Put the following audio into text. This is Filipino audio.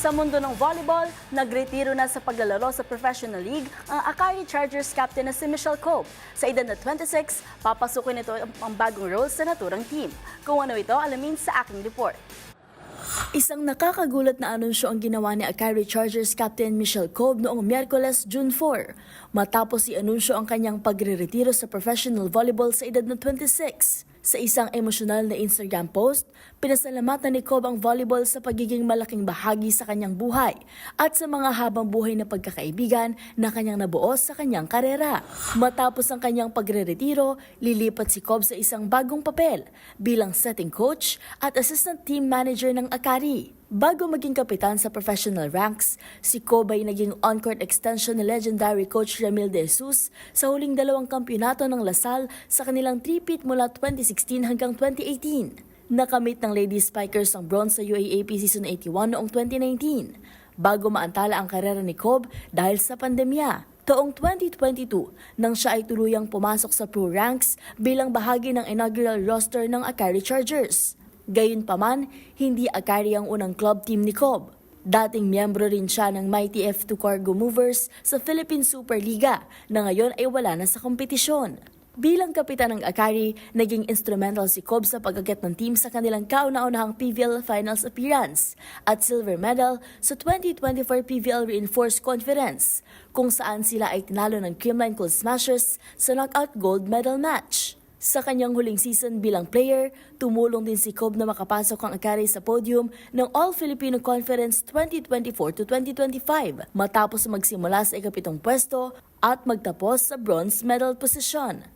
Sa mundo ng volleyball, nagretiro na sa paglalaro sa Professional League ang Akari Chargers captain na si Michelle Cope. Sa edad na 26, papasukin nito ang bagong role sa naturang team. Kung ano ito, alamin sa aking report. Isang nakakagulat na anunsyo ang ginawa ni Akari Chargers captain Michelle Cope noong Miyerkules, June 4, matapos i-anunsyo ang kanyang pagre-retiro sa professional volleyball sa edad na 26. Sa isang emosyonal na Instagram post, pinasalamatan ni Cobe ang volleyball sa pagiging malaking bahagi sa kanyang buhay at sa mga habang buhay na pagkakaibigan na kanyang nabuo sa kanyang karera. Matapos ang kanyang pagre-retiro, lilipat si Cobe sa isang bagong papel bilang setting coach at assistant team manager ng Akari. Bago maging kapitan sa professional ranks, si Cobe ay naging on-court extension ni legendary coach Ramil De Jesus sa huling 2 kampyonato ng Lasal sa kanilang three-peat mula 2016 hanggang 2018. Nakamit ng Lady Spikers ang bronze sa UAAP Season 81 noong 2019, bago maantala ang karera ni Cobe dahil sa pandemya. Taong 2022, nang siya ay tuluyang pumasok sa pro ranks bilang bahagi ng inaugural roster ng Akari Chargers. Gayunpaman, hindi Akari ang unang club team ni Cobe. Dating miyembro rin siya ng Mighty F2 Cargo Movers sa Philippine Superliga na ngayon ay wala na sa kompetisyon. Bilang kapitan ng Akari, naging instrumental si Cobe sa pag-akyat ng team sa kanilang kauna-unahang PVL Finals appearance at silver medal sa 2024 PVL Reinforced Conference, kung saan sila ay tinalo ng Creamline Cool Smashers sa knockout gold medal match. Sa kanyang huling season bilang player, tumulong din si Cobe na makapasok ang Akari sa podium ng All-Filipino Conference 2024 to 2025 matapos magsimula sa ikapitong pwesto at magtapos sa bronze medal position.